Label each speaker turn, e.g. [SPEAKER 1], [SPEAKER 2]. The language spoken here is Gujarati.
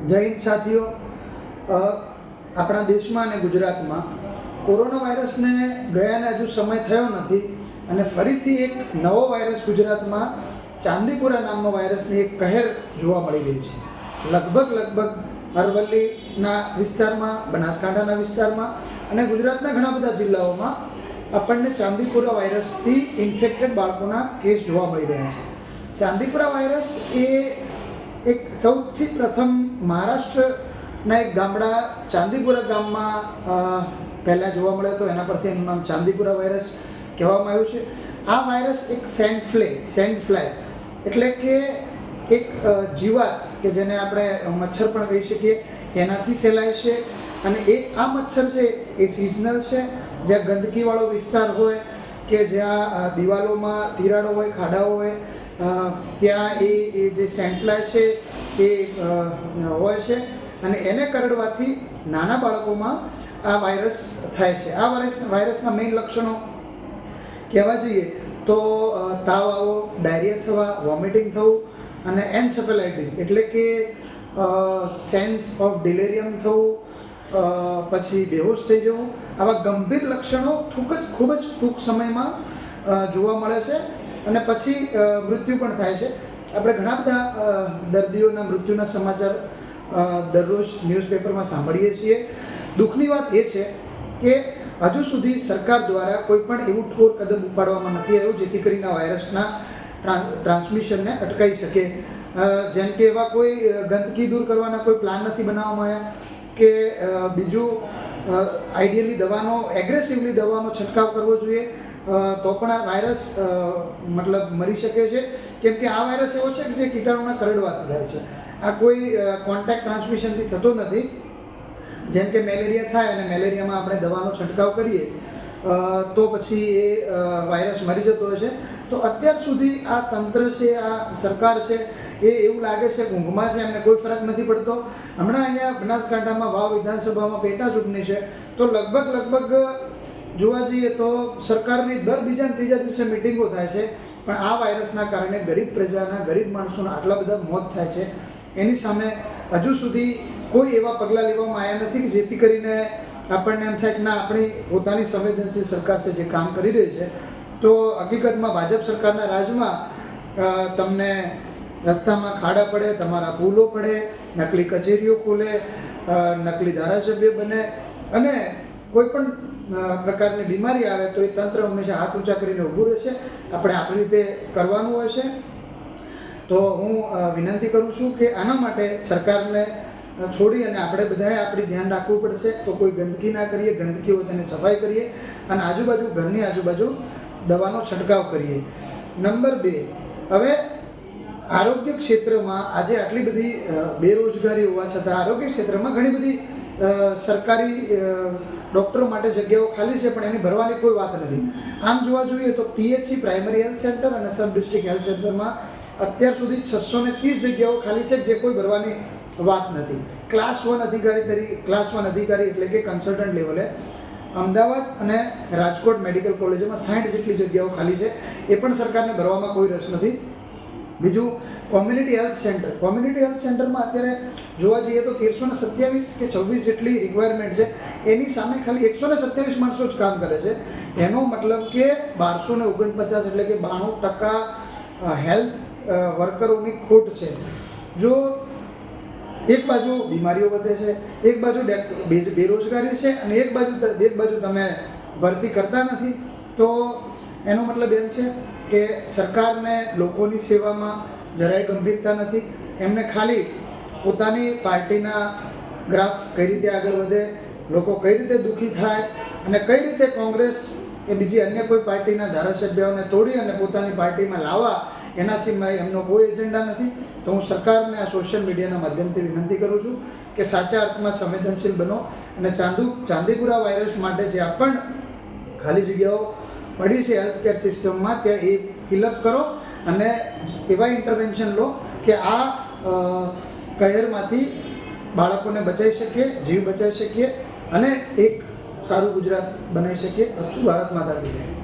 [SPEAKER 1] જય હિન્દ સાથીઓ, આપણા દેશમાં અને ગુજરાતમાં કોરોના વાયરસને ગયાને હજુ સમય થયો નથી અને ફરીથી એક નવો વાયરસ ગુજરાતમાં ચાંદીપુરા નામનો વાયરસની એક કહેર જોવા મળી રહી છે. લગભગ અરવલ્લીના વિસ્તારમાં, બનાસકાંઠાના વિસ્તારમાં અને ગુજરાતના ઘણા બધા જિલ્લાઓમાં આપણને ચાંદીપુરા વાયરસથી ઇન્ફેક્ટેડ બાળકોના કેસ જોવા મળી રહ્યા છે. ચાંદીપુરા વાયરસ એ એક સૌથી પ્રથમ મહારાષ્ટ્રના એક ગામડા ચાંદીપુરા ગામમાં પહેલાં જોવા મળ્યો હતો. એના પરથી એનું નામ ચાંદીપુરા વાયરસ કહેવામાં આવ્યું છે. આ વાયરસ એક સેન્ડ ફ્લાય એટલે કે એક જીવાત કે જેને આપણે મચ્છર પણ કહી શકીએ, એનાથી ફેલાય છે. અને આ મચ્છર છે એ સિઝનલ છે. જ્યાં ગંદકીવાળો વિસ્તાર હોય કે જ્યાં દિવાલોમાં તિરાડો હોય, ખાડાઓ હોય, ત્યાં એ જે સેન્ડફ્લાય છે એ હોય છે અને એને કરડવાથી નાના બાળકોમાં આ વાયરસ થાય છે. આ વાયરસના મેઇન લક્ષણો કહેવા જઈએ તો તાવ આવવો, ડાયરિયા થવા, વોમિટિંગ થવું અને એન્સેફેલાઇટિસ એટલે કે સેન્સ ઓફ ડિલેરિયમ થવું, પછી બેહોશ થઈ જવું. આવા ગંભીર લક્ષણો ખૂબ જ ટૂંક સમયમાં જોવા મળે છે અને પછી મૃત્યુ પણ થાય છે. આપણે ઘણા બધા દર્દીઓના મૃત્યુના સમાચાર દરરોજ ન્યૂઝપેપરમાં સાંભળીએ છીએ. દુઃખની વાત એ છે કે હજુ સુધી સરકાર દ્વારા કોઈ પણ એવું ઠોર કદમ ઉપાડવામાં નથી આવ્યું જેથી કરીને વાયરસના ટ્રાન્સમિશનને અટકાવી શકે. જેમ કે એવા કોઈ ગંદકી દૂર કરવાના કોઈ પ્લાન નથી બનાવવામાં આવ્યા કે બીજું આઈડિયલી એગ્રેસિવલી દવાનો છંટકાવ કરવો જોઈએ તો પણ આ વાયરસ મરી શકે છે. કેમ કે આ વાયરસ એવો છે કે જે કીટાણુના કરડવાથી થાય છે. આ કોઈ કોન્ટેક્ટ ટ્રાન્સમિશનથી થતો નથી. જેમ કે મેલેરિયા થાય અને મેલેરિયામાં આપણે દવાનો છંટકાવ કરીએ તો પછી એ વાયરસ મરી જતો હોય છે. તો અત્યાર સુધી આ તંત્ર છે, આ સરકાર છે, એ એવું લાગે છે કે ઊંઘમાં છે, એમને કોઈ ફરક નથી પડતો. હમણાં અહીંયા બનાસકાંઠામાં વાવ વિધાનસભામાં પેટા ચૂંટણી છે તો લગભગ જોવા જઈએ તો સરકારની દર બીજા ત્રીજા દિવસે મિટિંગો થાય છે, પણ આ વાયરસના કારણે ગરીબ પ્રજાના, ગરીબ માણસોના આટલા બધા મોત થાય છે. એની સામે હજુ સુધી કોઈ એવા પગલાં લેવામાં આવ્યા નથી કે જેથી કરીને આપણને એમ થાય કે ના, આપણી પોતાની સંવેદનશીલ સરકાર છે જે કામ કરી રહી છે. તો હકીકતમાં ભાજપ સરકારના રાજમાં તમને રસ્તામાં ખાડા પડે, તમારા પુલો પડે, નકલી કચેરીઓ ખોલે, નકલી ધારાસભ્ય બને અને કોઈ પણ પ્રકારની બીમારી આવે તો એ તંત્ર હંમેશા હાથ ઊંચા કરીને ઊભું રહેશે. આપણે આપણી રીતે કરવાનું હોય છે. તો હું વિનંતી કરું છું કે આના માટે સરકારને છોડી અને આપણે બધાએ આપણી ધ્યાન રાખવું પડશે. તો કોઈ ગંદકી ના કરીએ, ગંદકી હોય તેને સફાઈ કરીએ અને ઘરની આજુબાજુ દવાનો છંટકાવ કરીએ. નંબર 2, હવે આરોગ્ય ક્ષેત્રમાં આજે આટલી બધી બેરોજગારી હોવા છતાં આરોગ્ય ક્ષેત્રમાં ઘણી બધી સરકારી ડૉક્ટરો માટે જગ્યાઓ ખાલી છે, પણ એની ભરવાની કોઈ વાત નથી. આમ જોવા જોઈએ તો PHC પ્રાઇમરી હેલ્થ સેન્ટર અને સબ ડિસ્ટ્રિક્ટ હેલ્થ સેન્ટરમાં અત્યાર સુધી 630 જગ્યાઓ ખાલી છે જે કોઈ ભરવાની વાત નથી. ક્લાસ 1 અધિકારી એટલે કે કન્સલ્ટન્ટ લેવલે અમદાવાદ અને રાજકોટ મેડિકલ કોલેજોમાં 60 જેટલી જગ્યાઓ ખાલી છે, એ પણ સરકારને ભરવામાં કોઈ રસ નથી. બીજું કોમ્યુનિટી હેલ્થ સેન્ટરમાં અત્યારે જોવા જઈએ તો 1327 કે 26 જેટલી રિક્વાયરમેન્ટ છે. એની સામે ખાલી 127 માણસો જ કામ કરે છે. એનો મતલબ કે 1249 એટલે કે 92% હેલ્થ વર્કરોની ખોટ છે. જો એક બાજુ બીમારીઓ વધે છે, એક બાજુ બેરોજગારી છે અને એક બાજુ તમે ભરતી કરતા નથી, તો એનો મતલબ એમ છે કે સરકારને લોકોની સેવામાં જરાય ગંભીરતા નથી. એમને ખાલી પોતાની પાર્ટીના ગ્રાફ કઈ રીતે આગળ વધે, લોકો કઈ રીતે દુઃખી થાય અને કઈ રીતે કોંગ્રેસ કે બીજી અન્ય કોઈ પાર્ટીના ધારાસભ્યોને તોડી અને પોતાની પાર્ટીમાં લાવવા, એના સિવાય એમનો કોઈ એજન્ડા નથી. તો હું સરકારને આ સોશિયલ મીડિયાના માધ્યમથી વિનંતી કરું છું કે સાચા અર્થમાં સંવેદનશીલ બનો અને ચાંદીપુરા વાયરસ માટે જ્યાં પણ ખાલી જગ્યાઓ પડી છે હેલ્થકેર સિસ્ટમમાં ત્યાં એ ફિલઅપ કરો અને એવા ઇન્ટરવેન્શન લો કે આ કહેરમાંથી બાળકોને બચાવી શકીએ, જીવ બચાવી શકીએ અને એક સારું ગુજરાત બનાવી શકીએ. અસ્તુ ભારત માતા કી જય.